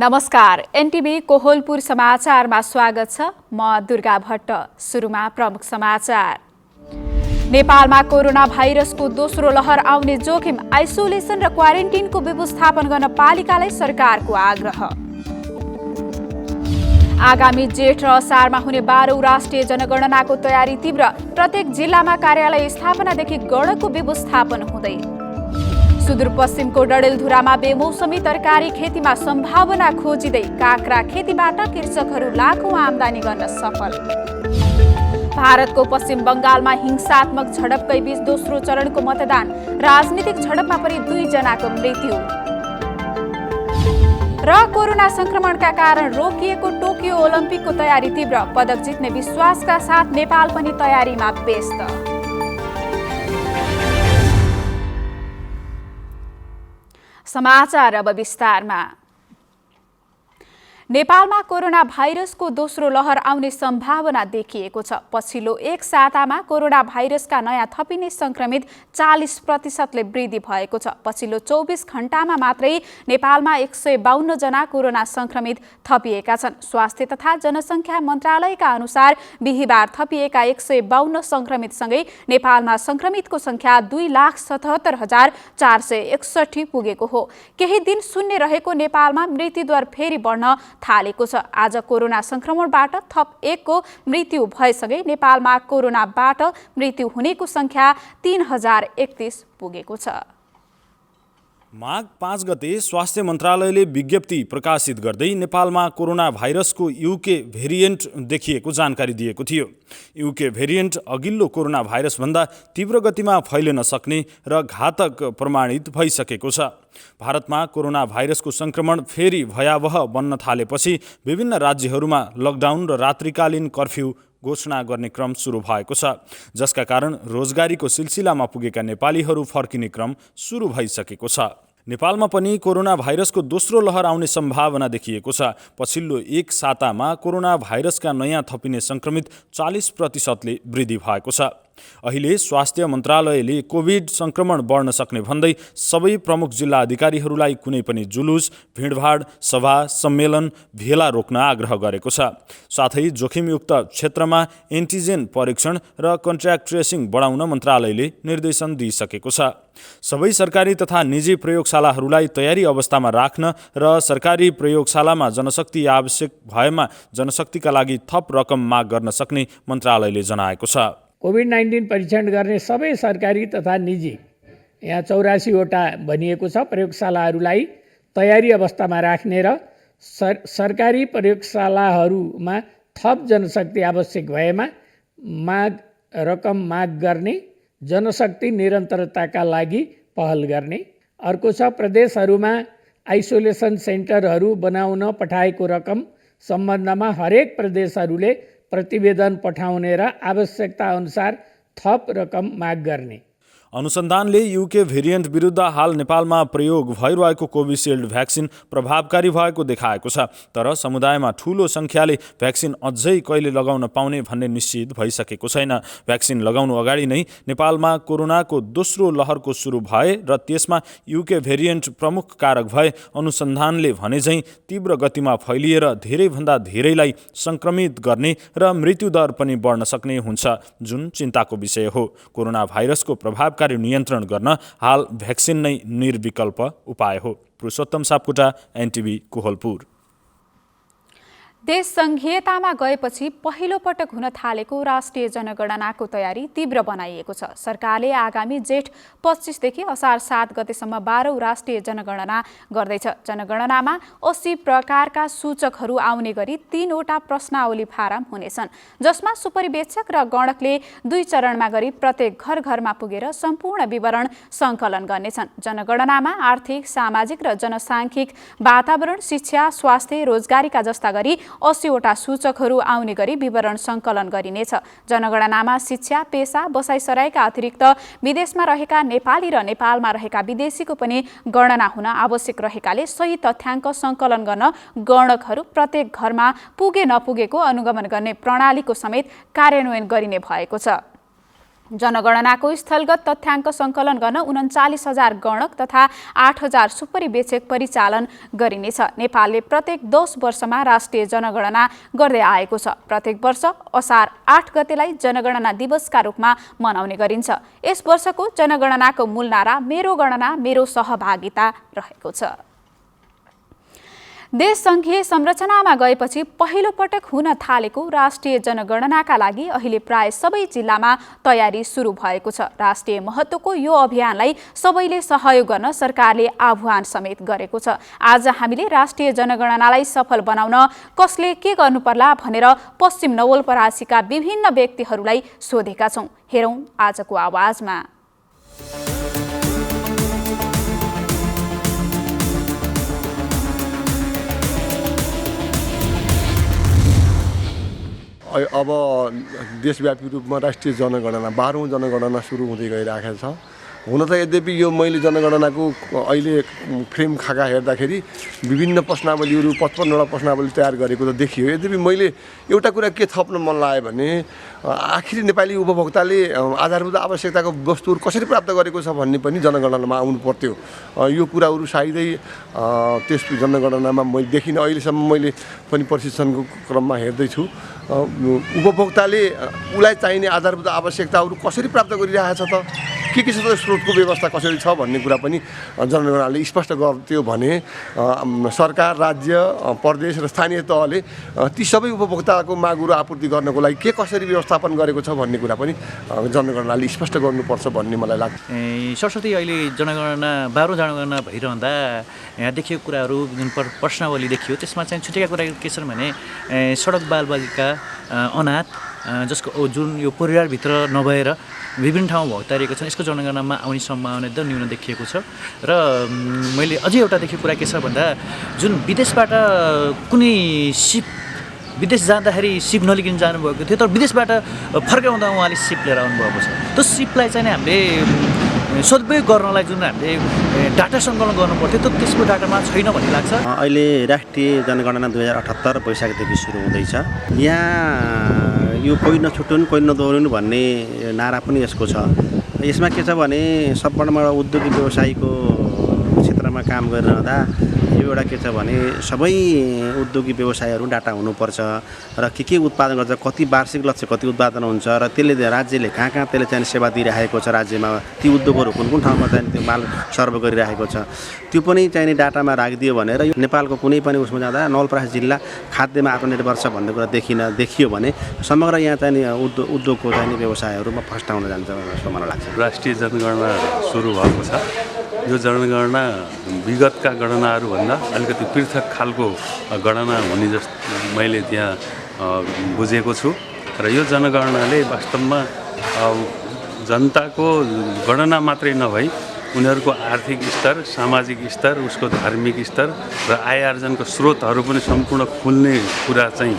नमस्कार, एनटिभी कोहलपुर समाचारमा स्वागत छ। म दुर्गा भट्ट। सुरुमा प्रमुख समाचार। नेपालमा कोरोना भाइरसको दोस्रो लहर आउने जोखिम, आइसोलेसन र क्वारेन्टिनको व्यवस्थापन गर्न पालिकालाई सरकारको आग्रह। आगामी जेठ र असारमा हुने 12औं राष्ट्रिय जनगणनाको तयारी तीव्र, प्रत्येक जिल्लामा कार्यालय स्थापनादेखि गणको व्यवस्थापन हुँदै। सुदूरपश्चिमको डडेलधुरामा बेमौसमी तरकारी खेतीमा सम्भावना खोजिँदै, काँक्रा खेतीबाट कृषकहरू लाखौं आमदानी गर्न सफल। भारतको पश्चिम बंगालमा हिंसात्मक झडपकै बीच दोस्रो चरणको मतदान, राजनीतिक झडपमा परि 2 जनाको मृत्यु। र कोरोना संक्रमणका कारण रोकिएको टोकियो ओलम्पिकको तयारी तीव्र, पदक जित्ने विश्वासका साथ नेपाल पनि तयारीमा व्यस्त। समाचार अब विस्तारमा। नेपालमा कोरोना भाइरसको दोस्रो लहर आउने सम्भावना देखिएको छ। पछिल्लो एक सातामा कोरोना भाइरसका नयाँ थपिने संक्रमित 40% वृद्धि भएको छ। पछिल्लो 24 घण्टामा मात्रै नेपालमा 152 जना कोरोना संक्रमित थपिएका छन्। स्वास्थ्य तथा जनसङ्ख्या मन्त्रालयका अनुसार बिहिबार थपिएका 152 संक्रमितसँगै नेपालमा संक्रमितको संख्या 2,77,461 पुगेको हो। केही दिन शून्य रहेको नेपालमा मृत्युदर फेरि बढ्न थालेको छ। आज कोरोना संक्रमणबाट थप 1 को मृत्यु भएसँगै नेपालमा कोरोनाबाट मृत्यु हुनेको संख्या 3031 पुगेको छ। माघ 5 गते स्वास्थ्य मन्त्रालयले विज्ञप्ति प्रकाशित गर्दै नेपालमा कोरोना भाइरसको युके भेरिएन्ट देखिएको जानकारी दिएको थियो। युके भेरिएन्ट अघिल्लो कोरोना भाइरसभन्दा तीव्र गतिमा फैलिन सक्ने र घातक प्रमाणित भइसकेको छ। भारतमा कोरोना भाइरसको संक्रमण फेरि भयावह बन्न थालेपछि विभिन्न राज्यहरूमा लकडाउन र रात्रिकालीन कर्फ्यू घोषणा गर्ने क्रम सुरु भएको छ, जसका कारण रोजगारीको सिलसिलामा पुगेका नेपालीहरू फर्किने क्रम सुरु भइसकेको छ। नेपालमा पनि कोरोना भाइरसको दोस्रो लहर आउने सम्भावना देखिएको छ। पछिल्लो एक सातामा कोरोना भाइरसका नयाँ थपिने संक्रमित 40%ले वृद्धि भएको छ। अहिले स्वास्थ्य मन्त्रालयले कोभिड संक्रमण बढ्न सक्ने भन्दै सबै प्रमुख जिल्ला अधिकारीहरूलाई कुनै पनि जुलुस, भिडभाड, सभा, सम्मेलन, भेला रोक्न आग्रह गरेको छ। साथै जोखिमयुक्त क्षेत्रमा एन्टिजेन परीक्षण र कन्ट्र्याक्ट ट्रेसिङ बढाउन मन्त्रालयले निर्देशन दिइसकेको छ। सबै सरकारी तथा निजी प्रयोगशालाहरूलाई तयारी अवस्थामा राख्न र सरकारी प्रयोगशालामा जनशक्ति आवश्यक भएमा जनशक्तिका लागि थप रकम माग गर्न सक्ने मन्त्रालयले जनाएको छ। कोभिड-19 परीक्षण गर्ने सबै सरकारी तथा निजी, यहाँ 84 वटा भनिएको छ, प्रयोगशालाहरूलाई तयारी अवस्थामा राख्ने र सरकारी प्रयोगशालाहरूमा थप जनशक्ति आवश्यक भएमा रकम माग गर्ने, जनशक्ति निरन्तरताका लागि पहल गर्ने। अर्को छ, प्रदेशहरूमा आइसोलेसन सेन्टरहरू बनाउन पठाएको रकम सम्बन्धमा हरेक प्रदेशहरूले प्रतिवेदन पठाउने र आवश्यकता अनुसार थप रकम माग गर्ने। अनुसन्धानले युके भेरिएन्ट विरुद्ध हाल नेपालमा प्रयोग भइरहेको कोभिसिल्ड भ्याक्सिन प्रभावकारी भएको देखाएको छ। तर समुदायमा ठूलो संख्याले भ्याक्सिन अझै कहिले लगाउन पाउने भन्ने निश्चित भइसकेको छैन। भ्याक्सिन लगाउनु अगाडि नै नेपालमा कोरोनाको दोस्रो लहरको सुरु भए र त्यसमा युके भेरिएन्ट प्रमुख कारक भए अनुसन्धानले भनेझैँ तीव्र गतिमा फैलिएर धेरैभन्दा धेरैलाई संक्रमित गर्ने र मृत्युदर पनि बढ्न सक्ने हुन्छ, जुन चिन्ताको विषय हो। कोरोना भाइरसको प्रभाव नियन्त्रण गर्न हाल भ्याक्सिन नै निर्विकल्प उपाय हो। पुरुषोत्तम सापकोटा, एनटिभी कोहलपुर। देश संघीयतामा गएपछि पहिलो पटक हुन थालेको राष्ट्रिय जनगणनाको तयारी तीव्र बनाइएको छ। सरकारले आगामी जेठ 25 देखि असार 7 गतेसम्म 12औं राष्ट्रिय जनगणना गर्दैछ। जनगणनामा 80 प्रकारका सूचकहरू आउने गरी 3 वटा प्रश्नावली फारम हुनेछन्, जसमा सुपरिवेक्षक र गणकले 2 चरणमा गरी प्रत्येक घर घरमा पुगेर सम्पूर्ण विवरण सङ्कलन गर्नेछन्। जनगणनामा आर्थिक, सामाजिक र जनसाङ्ख्यिक, वातावरण, शिक्षा, स्वास्थ्य, रोजगारीका जस्ता गरी 80 वटा सूचकहरू आउने गरी विवरण सङ्कलन गरिनेछ। जनगणनामा शिक्षा, पेसा, बसाइसराईका अतिरिक्त विदेशमा रहेका नेपाली र नेपालमा रहेका विदेशीको पनि गणना हुन आवश्यक रहेकाले सही तथ्याङ्क सङ्कलन गर्न गणकहरू प्रत्येक घरमा पुगे नपुगेको अनुगमन गर्ने प्रणालीको समेत कार्यान्वयन गरिने भएको छ। जनगणनाको स्थलगत तथ्याङ्क सङ्कलन गर्न 39,000 गणक तथा 8,000 सुपरिवेक्षक परिचालन गरिनेछ। नेपालले प्रत्येक 10 वर्षमा राष्ट्रिय जनगणना गर्दै आएको छ। प्रत्येक वर्ष असार 8 गतेलाई जनगणना दिवसका रूपमा मनाउने गरिन्छ। यस वर्षको जनगणनाको मूल नारा मेरो गणना मेरो सहभागिता रहेको छ। देश सङ्घीय संरचनामा गएपछि पहिलो पटक हुन थालेको राष्ट्रिय जनगणनाका लागि अहिले प्राय सबै जिल्लामा तयारी सुरु भएको छ। राष्ट्रिय महत्त्वको यो अभियानलाई सबैले सहयोग गर्न सरकारले आह्वान समेत गरेको छ। आज हामीले राष्ट्रिय जनगणनालाई सफल बनाउन कसले के गर्नुपर्ला भनेर पश्चिम नवलपरासीका विभिन्न व्यक्तिहरूलाई सोधेका छौँ। हेरौँ आजको आवाजमा। अब देशव्यापी रूपमा राष्ट्रिय जनगणना 12औं जनगणना सुरु हुँदै गइरहेको छ। हुन त यद्यपि यो मैले जनगणनाको अहिले फ्रेम खाका हेर्दाखेरि विभिन्न प्रश्नावलीहरू 55वटा प्रश्नावली तयार गरेको त देखियो। यद्यपि मैले एउटा कुरा के थप्न मन लाग्यो भने आखिरी नेपाली उपभोक्ताले आधारभूत आवश्यकताको वस्तुहरू कसरी प्राप्त गरेको छ भन्ने पनि जनगणनामा आउनु पर्थ्यो। यो कुराहरू सायदै त्यस जनगणनामा मैले देखिनँ। अहिलेसम्म मैले पनि प्रशिक्षणको क्रममा हेर्दैछु। उपभोक्ताले उसलाई चाहिने आधारभूत आवश्यकताहरू कसरी प्राप्त गरिरहेछ त, के छ त, स्रोतको व्यवस्था कसरी छ भन्ने कुरा पनि जनगणनाले स्पष्ट गर्थ्यो भने सरकार, राज्य, प्रदेश र स्थानीय तहले ती सबै उपभोक्ताको मागहरू आपूर्ति गर्नको लागि के कसरी व्यवस्थापन गरेको छ भन्ने कुरा पनि जनगणनाले स्पष्ट गर्नुपर्छ भन्ने मलाई लाग्छ। सरस्वती अहिले जनगणना 12औं जनगणना भइरहँदा यहाँ देखिएको कुराहरू जुन प्रश्नावली देखियो त्यसमा चाहिँ छुटेका कुरा के छन् भने सडक बालबालिका, अनाथ, जसको जुन यो परिवारभित्र नभएर विभिन्न ठाउँमा भौतारिएको छन्, यसको जनगणनामा आउने सम्भावना एकदम न्यून देखिएको छ। र मैले अझै एउटा देखेको कुरा के छ भन्दा जुन विदेशबाट कुनै सिप विदेश जाँदाखेरि सिप नलिकन जानुभएको थियो, तर विदेशबाट फर्काउँदा उहाँले सिप लिएर आउनुभएको छ। त्यो सिपलाई चाहिँ हामीले सदुपयोग गर्नलाई जुन हामीले डाटा सङ्कलन गर्नुपर्थ्यो त्यो त्यसको डाटामा छैन भन्ने लाग्छ। अहिले राष्ट्रिय जनगणना 2078 वैशाखदेखि सुरु हुँदैछ। यहाँ यो कोही नछुटुन् कोही नदोहोरिन् भन्ने नारा पनि यसको छ। यसमा के छ भने सबभन्दा उद्योगी व्यवसायीको क्षेत्रमा काम गरिरहँदा यो एउटा के छ भने सबै उद्योगी व्यवसायहरू डाटा हुनुपर्छ र के उत्पादन गर्छ, कति वार्षिक लक्ष्य कति उत्पादन हुन्छ र त्यसले राज्यले कहाँ त्यसले चाहिँ सेवा दिइरहेको छ, राज्यमा ती उद्योगहरू कुन कुन ठाउँमा चाहिँ त्यो माल सर्भ गरिरहेको छ त्यो पनि चाहिने डाटामा राखिदियो भनेर यो नेपालको कुनै पनि उसमा जाँदा नवलपरासी जिल्ला खाद्यमा आत्मनिर्भर छ भन्ने कुरा देखियो भने समग्र यहाँ चाहिँ उद्योगको चाहिँ व्यवसायहरूमा फस्टाउन जान्छ जस्तो मलाई लाग्छ। राष्ट्रिय जनगणना सुरु भएको छ। यो जनगणना विगतका गणनाहरूभन्दा अलिकति पृथक खालको गणना हुने जस्तो मैले त्यहाँ बुझेको छु र यो जनगणनाले वास्तवमा जनताको गणना मात्रै नभई उनीहरूको आर्थिक स्तर, सामाजिक स्तर, उसको धार्मिक स्तर र आय आर्जनको स्रोतहरू पनि सम्पूर्ण खुल्ने कुरा चाहिँ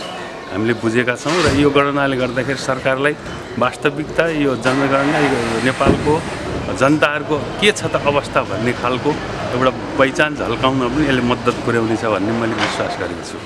हामीले बुझेका छौँ र यो गणनाले गर्दाखेरि सरकारलाई वास्तविकता यो जनगणना नेपालको जनताहरूको के छ त अवस्था भन्ने खालको एउटा पहिचान झल्काउन पनि यसले मद्दत पुर्याउनेछ भन्ने मैले विश्वास गरेको छु।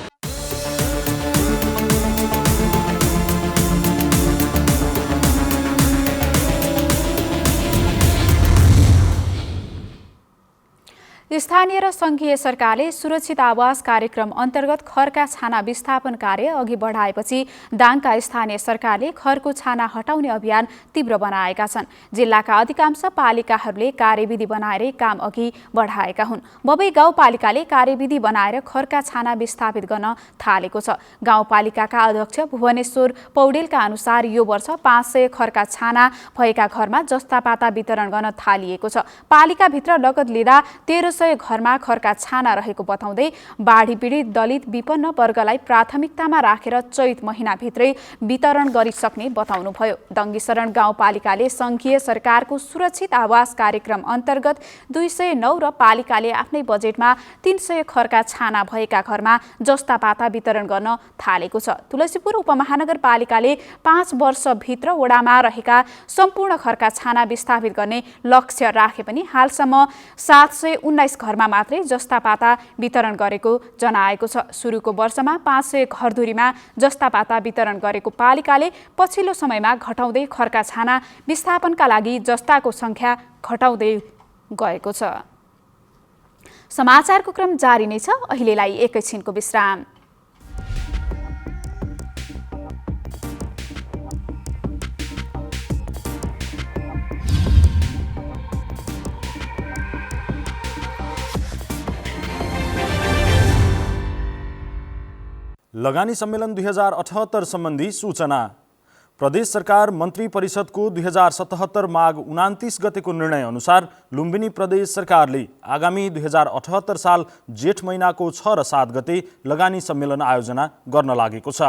स्थानीय र सङ्घीय सरकारले सुरक्षित आवास कार्यक्रम अन्तर्गत खरका छाना विस्थापन कार्य अघि बढाएपछि दाङका स्थानीय सरकारले खरको छाना हटाउने अभियान तीव्र बनाएका छन्। जिल्लाका अधिकांश पालिकाहरूले कार्यविधि बनाएर काम अघि बढाएका हुन्। बबई गाउँपालिकाले कार्यविधि बनाएर खरका छाना विस्थापित गर्न थालेको छ। गाउँपालिकाका अध्यक्ष भुवनेश्वर पौडेलका अनुसार यो वर्ष 500 खरका छाना भएका घरमा जस्तापाता वितरण गर्न थालिएको छ। पालिकाभित्र लगत लिँदा 1300 घरमा खरका छाना रहेको बताउँदै बाढी पीडित दलित विपन्न वर्गलाई प्राथमिकतामा राखेर चैत महिनाभित्रै वितरण गरिसक्ने बताउनुभयो। दङ्गीशरण गाउँपालिकाले सङ्घीय सरकारको सुरक्षित आवास कार्यक्रम अन्तर्गत 209 र पालिकाले आफ्नै बजेटमा 300 खरका छाना भएका घरमा जस्तापाता वितरण गर्न थालेको छ। तुलसीपुर उपमहानगरपालिकाले 5 वर्षभित्र वडामा रहेका सम्पूर्ण खरका छाना विस्थापित गर्ने लक्ष्य राखे पनि हालसम्म 719 घरमा मात्रै जस्तापाता वितरण गरेको जनाएको छ। सुरुको वर्षमा 500 घरधुरीमा जस्तापाता वितरण गरेको पालिकाले पछिल्लो समयमा घटाउँदै खर्का छाना विस्थापनका लागि जस्ताको संख्या घटाउँदै गएको छ। समाचारको क्रम जारी नै छ। अहिलेलाई एकैछिनको विश्राम। लगानी सम्मेलन 2078 सम्बन्धी सूचना। प्रदेश सरकार मन्त्री परिषदको 2077 माघ 29 गतेको निर्णय अनुसार लुम्बिनी प्रदेश सरकारले आगामी 2078 साल जेठ महिनाको 6 र 7 गते लगानी सम्मेलन आयोजना गर्न लागेको छ।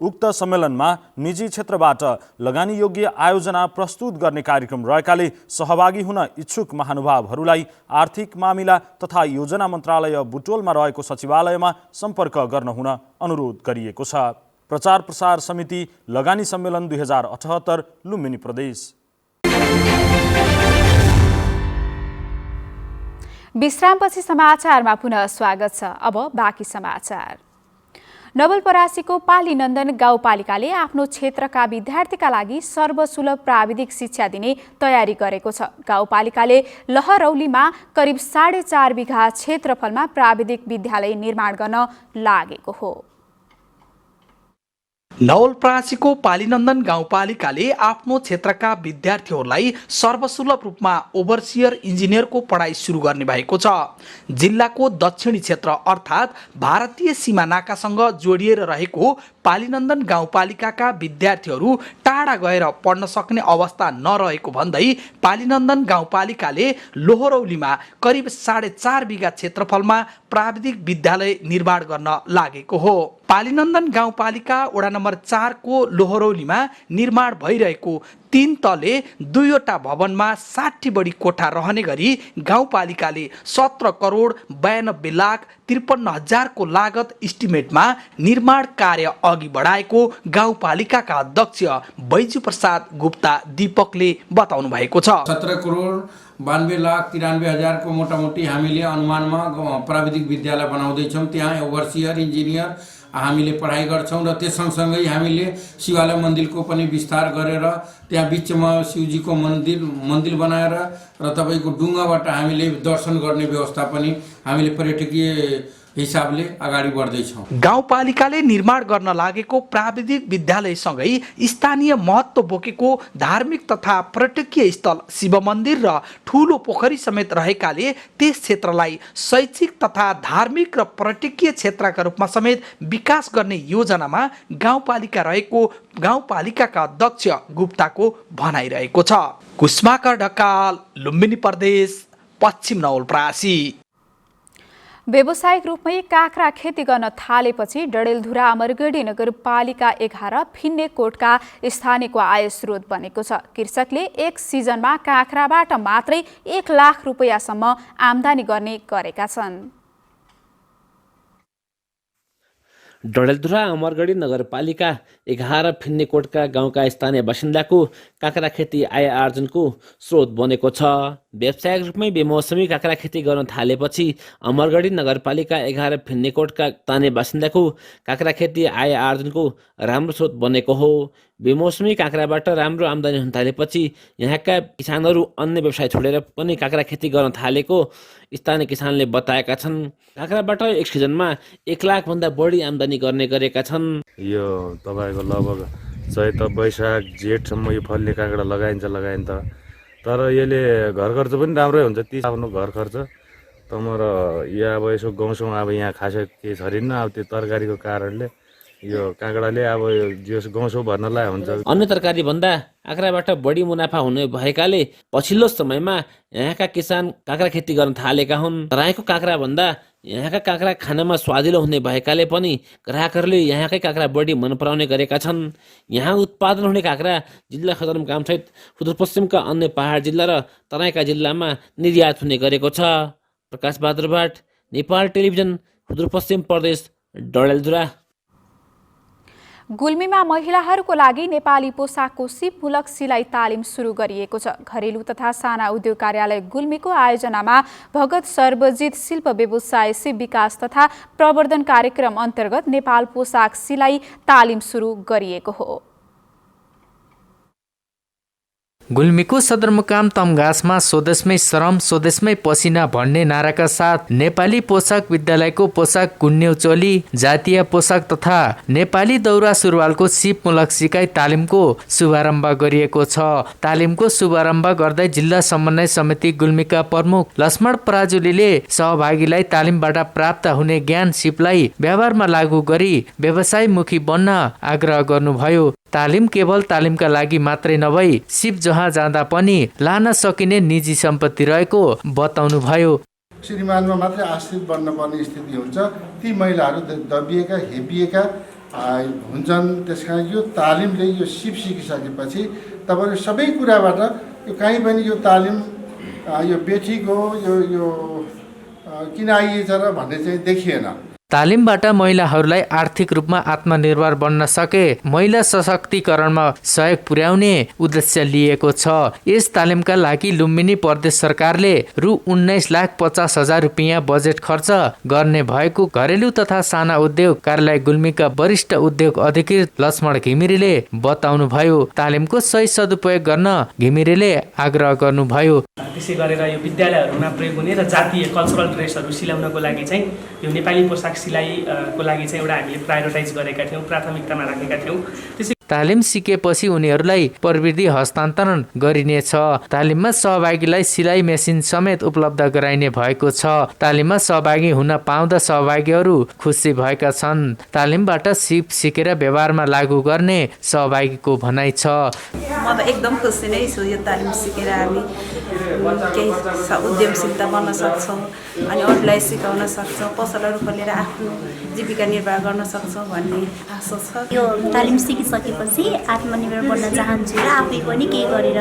उक्त सम्मेलनमा निजी क्षेत्रबाट लगानी योग्य आयोजना प्रस्तुत गर्ने कार्यक्रम रहेकाले सहभागी हुन इच्छुक महानुभावहरूलाई आर्थिक मामिला तथा योजना मन्त्रालय बुटोलमा रहेको सचिवालयमा सम्पर्क गर्न हुन अनुरोध गरिएको छ। प्रचार प्रसार समिति लगानी सम्मेलन 2078 लुम्बिनी प्रदेश। विश्रामपछि समाचारमा पुनः स्वागत छ। अब बाँकी समाचार। नवलपरासीको पालीनन्दन गाउँपालिकाले आफ्नो क्षेत्रका विद्यार्थीका लागि सर्वसुलभ प्राविधिक शिक्षा दिने तयारी गरेको छ। गाउँपालिकाले लहरौलीमा करिब 4.5 बिघा क्षेत्रफलमा प्राविधिक विद्यालय निर्माण गर्न लागेको हो। नवलपरासीको पालीनन्दन गाउँपालिकाले आफ्नो क्षेत्रका विद्यार्थीहरूलाई सर्वसुलभ रूपमा ओभरसियर इन्जिनियरको पढाइ सुरु गर्ने भएको छ। जिल्लाको दक्षिणी क्षेत्र अर्थात् भारतीय सीमा नाकासँग जोडिएर रहेको पालीनन्दन गाउँपालिकाका विद्यार्थीहरू टाढा गएर पढ्न सक्ने अवस्था नरहेको भन्दै पालीनन्दन गाउँपालिकाले लोहरौलीमा करिब 4.5 बिघा क्षेत्रफलमा प्राविधिक विद्यालय निर्माण गर्न लागेको हो। पालीनन्दन गाउँपालिका वडा नम्बर 4 को लोहरौलीमा निर्माण भइरहेको 3 तले 2वटा भवनमा 60 बढी कोठा रहने गरी गाउँपालिकाले 17 करोड 92 लाख 53 हजार को लागत इस्टिमेटमा निर्माण कार्य अघि बढाएको गाउँपालिकाका अध्यक्ष बैजू प्रसाद गुप्ता दीपकले बताउनु भएको छ। 17 करोड 92 लाख 93 हजार को मोटामोटी हामीले अनुमानमा प्राविधिक विद्यालय बनाउँदैछौँ। त्यहाँ ओभरसियर इन्जिनियर हामीले पढाइ गर्छौँ र त्यस सँगसँगै हामीले शिवालय मन्दिरको पनि विस्तार गरेर त्यहाँ बिचमा शिवजीको मन्दिर बनाएर र तपाईँको डुङ्गाबाट हामीले दर्शन गर्ने व्यवस्था पनि हामीले पर्यटकीय हिसाबले अगाडि बढ्दैछौँ। गाउँपालिकाले निर्माण गर्न लागेको प्राविधिक विद्यालयसँगै स्थानीय महत्त्व बोकेको धार्मिक तथा पर्यटकीय स्थल शिव मन्दिर र ठुलो पोखरी समेत रहेकाले त्यस क्षेत्रलाई शैक्षिक तथा धार्मिक र पर्यटकीय क्षेत्रका रूपमा समेत विकास गर्ने योजनामा गाउँपालिका रहेको गाउँपालिकाका अध्यक्ष गुप्ताको भनाइरहेको छ। कुष्माकर ढकाल, लुम्बिनी प्रदेश, पश्चिम नवलपरासी। व्यावसायिक रूपमै काँक्रा खेती गर्न थालेपछि डडेलधुरा अमरगढी नगरपालिका 11 फिन्नेकोटका स्थानीयको आय स्रोत बनेको छ। कृषकले एक सिजनमा काँक्राबाट मात्रै 1 लाख रुपैयाँसम्म आम्दानी गर्ने गरेका छन्। डडेलधुरा अमरगढी नगरपालिका 11 फिन्नेकोटका गाउँका स्थानीय बासिन्दाको काँक्रा खेती आय आर्जनको स्रोत बनेको छ। व्यावसायिक रूपमै बेमौसमी काँक्रा खेती गर्न थालेपछि अमरगढी नगरपालिका 11 फिन्नेकोटका स्थानीय बासिन्दाको काँक्रा खेती आय आर्जनको राम्रो स्रोत बनेको हो। बेमौसमी काँक्राबाट राम्रो आम्दानी हुन थालेपछि यहाँका किसानहरू अन्य व्यवसाय छोडेर पनि काँक्रा खेती गर्न थालेको स्थानीय किसानले बताएका छन्। काँक्राबाट एक सिजनमा 1 लाखभन्दा बढी आम्दानी गर्ने गरेका छन्। यो तपाईँको लगभग चैत वैशाख जेठसम्म यो फल्ने काँक्रा लगाइन्छ तर यसले घर खर्च पनि राम्रै हुन्छ। ती आफ्नो घर खर्च तर यहाँ अब यसो गाउँसँग अब यहाँ खासै केही छैन। अब त्यो तरकारीको कारणले यो काँक्राले अब यो गाउँसो भर्नलाई हुन्छ। अन्य तरकारी भन्दा काँक्राबाट बढी मुनाफा हुने भएकाले पछिल्लो समयमा यहाँका किसान काँक्रा खेती गर्न थालेका हुन्। तराईको काँक्रा भन्दा यहाँका काँक्रा खानमा स्वादिलो हुने भएकाले पनि ग्राहकहरूले यहाँकै काँक्रा बढी मन पराउने गरेका छन्। यहाँ उत्पादन हुने काँक्रा जिल्ला सदरमुकामसहित सुदूरपश्चिमका अन्य पहाड जिल्ला र तराईका जिल्लामा निर्यात हुने गरेको छ। प्रकाश बहादुर भाट, नेपाल टेलिभिजन, सुदूरपश्चिम प्रदेश, डडेलधुरा। गुल्मीमा महिलाहरूको लागि नेपाली पोसाकको सिपमूलक सिलाइ तालिम सुरु गरिएको छ। घरेलु तथा साना उद्योग कार्यालय गुल्मीको आयोजनामा भगत सर्वजित शिल्प व्यवसाय सिप विकास तथा प्रवर्धन कार्यक्रम अन्तर्गत नेपाल पोसाक सिलाइ तालिम सुरु गरिएको हो। गुल्मीको सदरमुकाम तमघासमा स्वदेशमै श्रम स्वदेशमै पसिना भन्ने नाराका साथ नेपाली पोसाक विद्यालयको पोसाक गुन्यौ चोली, जातीय पोसाक तथा नेपाली दौरा सुरुवालको सिपमूलक सिकाइ तालिमको शुभारम्भ गरिएको छ। तालिमको शुभारम्भ गर्दै जिल्ला समन्वय समिति गुल्मीका प्रमुख लक्ष्मण पराजुलीले सहभागीलाई तालिमबाट प्राप्त हुने ज्ञान सिपलाई व्यवहारमा लागू गरी व्यवसायमुखी बन्न आग्रह गर्नुभयो। तालिम केवल तालिमका लागि मात्रै नभई सिप जहाँ जाँदा पनि लान सकिने निजी सम्पत्ति रहेको बताउनुभयो। श्रीमानमा मात्रै आश्रित बन्न पर्ने स्थिति हुन्छ। ती महिलाहरू दबिएका हेपिएका हुन्छन्। त्यसकारण यो तालिमले यो सिप सिकिसकेपछि तपाईँहरू सबै कुराबाट यो कहीँ पनि यो तालिम यो बेठीको यो किन आइएछ र भन्ने चाहिँ देखिएन। तालिमबाट महिलाहरूलाई आर्थिक रूपमा आत्मनिर्भर बन्न सके महिला सशक्तिकरणमा सहयोग पुर्याउने उद्देश्य लिएको छ। यस तालिमका लागि लुम्बिनी प्रदेश सरकारले रु 19,50,000 रुपियाँ बजेट खर्च गर्ने भएको घरेलु तथा साना उद्योग कार्यालय गुल्मीका वरिष्ठ उद्योग अधिकृत लक्ष्मण घिमिरेले बताउनुभयो। तालिमको सही सदुपयोग गर्न घिमिरेले आग्रह गर्नुभयो। त्यसै गरेर यो विद्यालयहरूमा प्रयोग हुने र जातीय कल्चरल ड्रेसहरू सिलाउनको लागि चाहिँ यो नेपाली पोसाक सिलाइको लागि चाहिँ एउटा हामीले प्रायोरिटाइज गरेका थियौँ, प्राथमिकतामा राखेका थियौँ। त्यसै तालिम सिकेपछि उनीहरूलाई प्रविधि हस्तान्तरण गरिनेछ। तालिममा सहभागीलाई सिलाइ मेसिन समेत उपलब्ध गराइने भएको छ। तालिममा सहभागी हुन पाउँदा सहभागीहरू खुसी भएका छन्। तालिमबाट सिप सिकेर व्यवहारमा लागू गर्ने सहभागीको भनाइ छ। म त एकदम खुसी नै छु। यो तालिम सिकेर हामी केही उद्यमशीलता बन्न सक्छौँ अनि अरूलाई सिकाउन सक्छौँ, पसलहरू खोलेर आफ्नो जीविका निर्वाह गर्न सक्छौँ भन्ने आशा छ। यो तालिम सिकिसकेपछि आत्मनिर्भर बन्न चाहन्छु र आफै पनि केही गरेर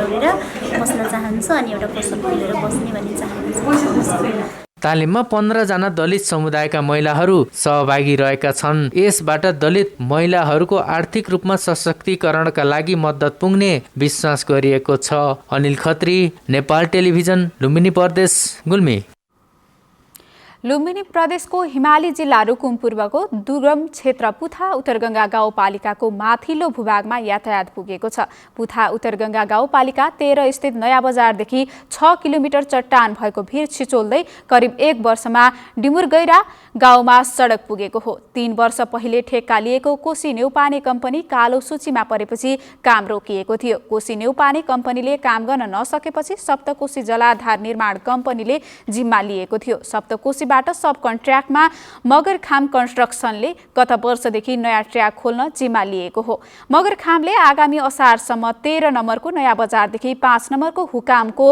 बस्न चाहन्छु अनि एउटा पसल खोलेर बस्ने भन्ने चाहन्छु। तालिममा 15 जना दलित समुदायका महिलाहरू सहभागी रहेका छन्। यसबाट दलित महिलाहरूको आर्थिक रूपमा सशक्तिकरणका लागि मद्दत पुग्ने विश्वास गरिएको छ। अनिल खत्री, नेपाल टेलिभिजन, लुम्बिनी प्रदेश, गुल्मी। लुम्बिनी प्रदेशको हिमाली जिल्ला रुकुम पूर्वको दुर्गम क्षेत्र पुथा उत्तरगङ्गा गाउँपालिकाको माथिल्लो भूभागमा यातायात पुगेको छ। पुथा उत्तरगङ्गा गाउँपालिका 13 स्थित नयाँ बजारदेखि 6 किलोमिटर चट्टान भएको भिर छिचोल्दै करिब 1 वर्षमा डिमुरगैरा गाउँमा सडक पुगेको हो। 3 वर्ष पहिले ठेक्का लिएको कोशी न्यौपाने कम्पनी कालो सूचीमा परेपछि काम रोकिएको थियो। कोशी न्यौपाने कम्पनीले काम गर्न नसकेपछि सप्तकोशी जलाधार निर्माण कम्पनीले जिम्मा लिएको थियो। सप्तकोशी सब कन्ट्र्याक्टमा मगरखाम कन्स्ट्रक्सनले गत वर्षदेखि नयाँ ट्र्याक खोल्न जिम्मा लिएको हो। मगरखामले आगामी असारसम्म 13 नम्बरको नयाँ बजारदेखि 5 नम्बरको हुकामको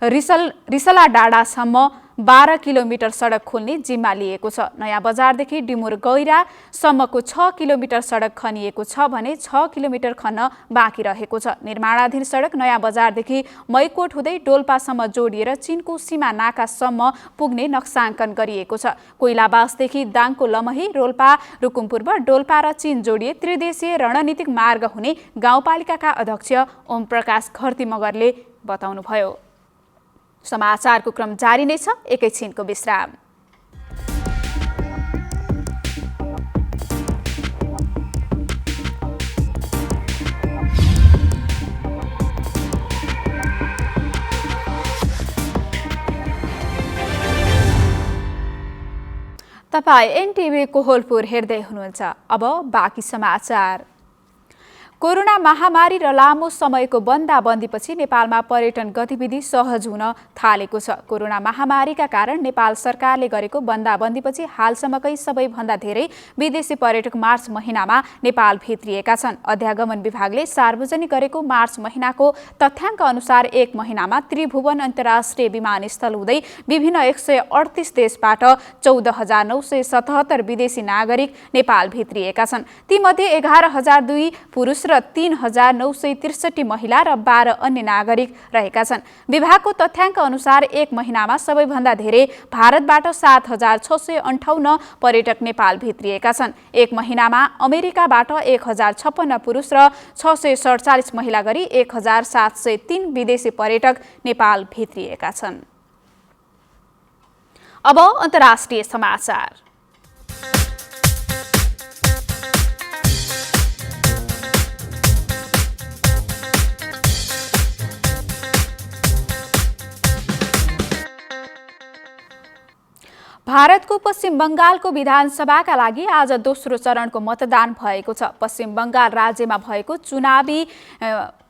रिसला डाँडासम्म 12 किलोमिटर सडक खोल्ने जिम्मा लिएको छ। नयाँ बजारदेखि डिमुर गैरासम्मको 6 किलोमिटर सडक खनिएको छ भने 6 किलोमिटर खन्न बाँकी रहेको छ। निर्माणाधीन सडक नयाँ बजारदेखि मैकोट हुँदै डोल्पासम्म जोडिएर चिनको सीमा नाकासम्म पुग्ने नक्साङ्कन गरिएको छ। कोइलाबासदेखि दाङको लमही, रोल्पा, रुकुमपूर्व, डोल्पा र चिन जोडिए त्रिदेशीय रणनीतिक मार्ग हुने गाउँपालिकाका अध्यक्ष ओम प्रकाश घरती मगरले बताउनुभयो। समाचारको क्रम जारी नै छ, एकैछिनको विश्राम। तपाईं एनटिभी कोहलपुर हेर्दै हुनुहुन्छ। अब बाँकी समाचार। कोरोना महामारी र लामो समयको बन्दाबन्दीपछि नेपालमा पर्यटन गतिविधि सहज हुन थालेको छ। कोरोना महामारीका कारण नेपाल सरकारले गरेको बन्दाबन्दीपछि हालसम्मकै सबैभन्दा धेरै विदेशी पर्यटक मार्च महिनामा नेपाल भित्रिएका छन्। अध्यागमन विभागले सार्वजनिक गरेको मार्च महिनाको तथ्याङ्क अनुसार 1 महिनामा त्रिभुवन अन्तर्राष्ट्रिय विमानस्थल हुँदै विभिन्न 138 देशबाट 14,977 विदेशी नागरिक नेपाल भित्रिएका छन्। तीमध्ये 11,002 पुरुष र मात्र 3,963 महिला र 12 अन्य नागरिक रहेका छन्। विभागको तथ्याङ्क अनुसार एक महिनामा सबैभन्दा धेरै भारतबाट 7,658 पर्यटक नेपाल भित्रिएका छन्। एक महिनामा अमेरिकाबाट 1,056 पुरुष र 647 महिला गरी 1,703 विदेशी पर्यटक नेपाल भित्रिएका छन्। अब अन्तर्राष्ट्रिय समाचार। भारतको पश्चिम बङ्गालको विधानसभाका लागि आज दोस्रो चरणको मतदान भएको छ। पश्चिम बङ्गाल राज्यमा भएको चुनावी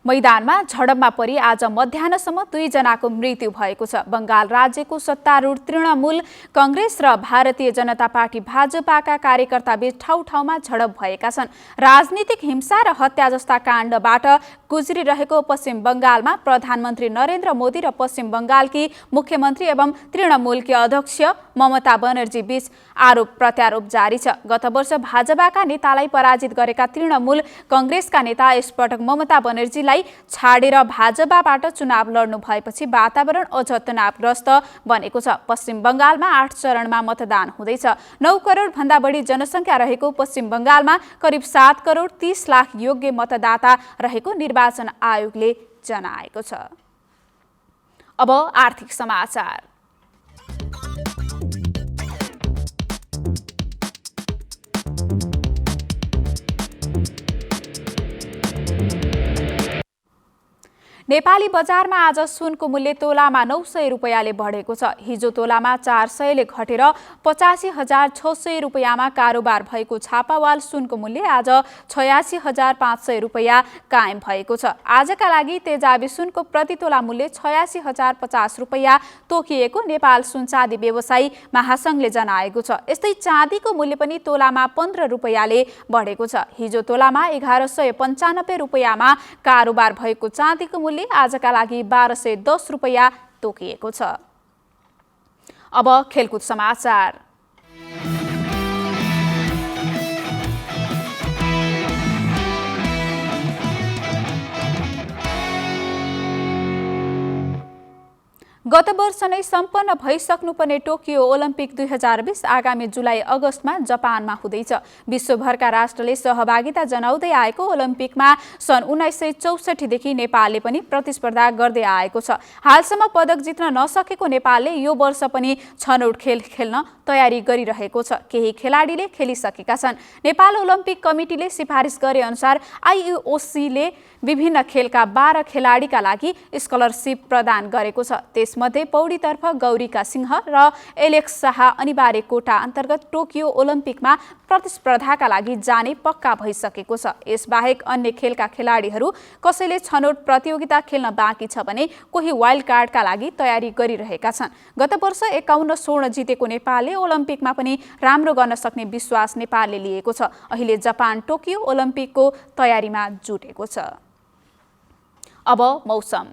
मैदानमा झडपमा परि आज मध्याह्नसम्म 2 जनाको मृत्यु भएको छ। बङ्गाल राज्यको सत्तारूढ तृणमूल कांग्रेस र भारतीय जनता पार्टी भाजपाका कार्यकर्ताबीच ठाउँ ठाउँमा झडप भएका छन्। राजनीतिक हिंसा र हत्या जस्ता काण्डबाट गुज्रिरहेको पश्चिम बङ्गालमा प्रधानमन्त्री नरेन्द्र मोदी र पश्चिम बङ्गालकी मुख्यमन्त्री एवं तृणमूलकी अध्यक्ष ममता बनर्जी बीच आरोप प्रत्यारोप जारी छ। गत वर्ष भाजपाका नेतालाई पराजित गरेका तृणमूल कांग्रेसका नेता यसपटक ममता बनर्जीलाई छाडेर भाजपाबाट चुनाव लड्नु भएपछि वातावरण अझ तनावग्रस्त बनेको छ। पश्चिम बङ्गालमा 8 चरणमा मतदान हुँदैछ। 9 करोड भन्दा बढी जनसङ्ख्या रहेको पश्चिम बङ्गालमा करिब 7 करोड 30 लाख योग्य मतदाता रहेको निर्वाचन आयोगले जनाएको छ। अब आर्थिक समाचार। नेपाली बजारमा आज सुनको मूल्य तोलामा 900 रुपैयाँले बढेको छ। हिजो तोलामा 400ले घटेर 85,600 रुपैयाँमा कारोबार भएको छापावाल सुनको मूल्य आज 86,500 रुपैयाँ कायम भएको छ। आजका लागि तेजाबी सुनको प्रति तोला मूल्य 86,050 रुपैयाँ तोकिएको नेपाल सुनचाँदी व्यवसायी महासङ्घले जनाएको छ। यस्तै चाँदीको मूल्य पनि तोलामा 15 रुपैयाँले बढेको छ। हिजो तोलामा 1195 रुपैयाँमा कारोबार भएको चाँदीको मूल्य आजका लागि 1210 रुपैयाँ तोकिएको छ। अब खेलकुद समाचार। गत वर्ष नै सम्पन्न भइसक्नुपर्ने टोकियो ओलम्पिक 2020 आगामी जुलाई अगस्तमा जापानमा हुँदैछ। विश्वभरका राष्ट्रले सहभागिता जनाउँदै आएको ओलम्पिकमा सन् 1964 देखि नेपालले पनि प्रतिस्पर्धा गर्दै आएको छ। हालसम्म पदक जित्न नसकेको नेपालले यो वर्ष पनि छनौट खेल खेल्न तयारी गरिरहेको छ। केही खेलाडीले खेलिसकेका छन्। नेपाल ओलम्पिक कमिटीले सिफारिस गरे अनुसार आइओसीले विभिन्न खेलका 12 खेलाडीका लागि स्कलरसिप प्रदान गरेको छ। त्यसमध्ये पौडीतर्फ गौरीका सिंह र एलेक्स शाह अनिवार्य कोटा अन्तर्गत टोकियो ओलम्पिकमा प्रतिस्पर्धाका लागि जाने पक्का भइसकेको छ। यसबाहेक अन्य खेलका खेलाडीहरू कसैले छनौट प्रतियोगिता खेल्न बाँकी छ भने कोही वाइल्ड कार्डका लागि तयारी गरिरहेका छन्। गत वर्ष 51 स्वर्ण जितेको नेपालले ओलम्पिकमा पनि राम्रो गर्न सक्ने विश्वास नेपालले लिएको छ। अहिले जापान टोकियो ओलम्पिकको तयारीमा जुटेको छ। अब मौसम।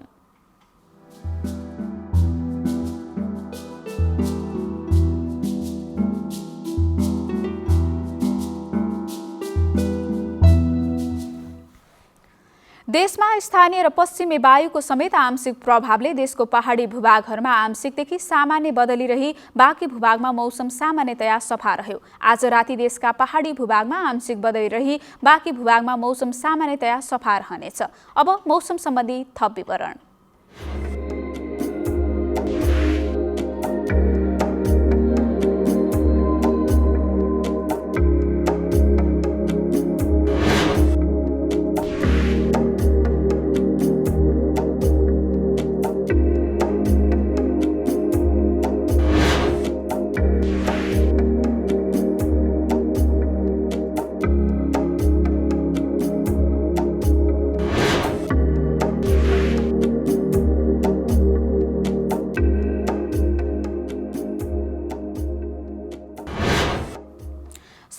देशमा स्थानीय र पश्चिमी वायुको समेत आंशिक प्रभावले देशको पहाडी भूभागहरूमा आंशिकदेखि सामान्य बदली रही बाँकी भूभागमा मौसम सामान्यतया सफा रह्यो। आज राति देशका पहाडी भूभागमा आंशिक बदली रही बाँकी भूभागमा मौसम सामान्यतया सफा रहनेछ। अब मौसम सम्बन्धी थप विवरण।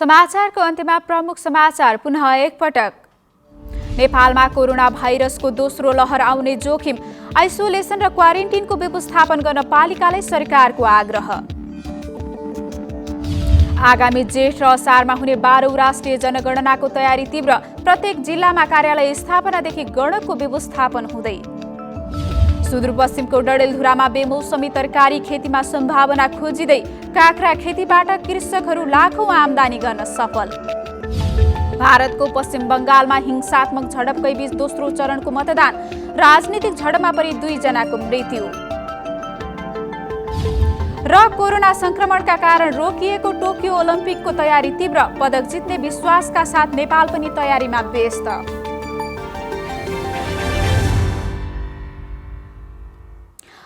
समाचारको अन्त्यमा प्रमुख समाचार पुनः एकपटक। नेपालमा कोरोना भाइरसको दोस्रो लहर आउने जोखिम, आइसोलेसन र क्वारेन्टिनको व्यवस्थापन गर्न पालिकालाई सरकारको आग्रह। आगामी जेठ र असारमा हुने 12औं राष्ट्रिय जनगणनाको तयारी तीव्र। प्रत्येक जिल्लामा कार्यालय स्थापनादेखि गणकको व्यवस्थापन हुँदै। सुदूरपश्चिमको डडेलधुरामा बेमौसमी तरकारी खेतीमा सम्भावना खोजिँदै। काँक्रा खेतीबाट कृषकहरू लाखौं आमदानी गर्न सफल। भारतको पश्चिम बङ्गालमा हिंसात्मक झडपकै बीच दोस्रो चरणको मतदान। राजनीतिक झडपमा परि 2 जनाको मृत्यु। र कोरोना संक्रमणका कारण रोकिएको टोकियो ओलम्पिकको तयारी तीव्र। पदक जित्ने विश्वासका साथ नेपाल पनि तयारीमा व्यस्त।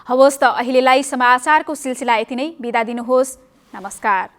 हवस् त अहिलेलाई समाचारको सिलसिला यति नै। बिदा दिनुहोस्। नमस्कार।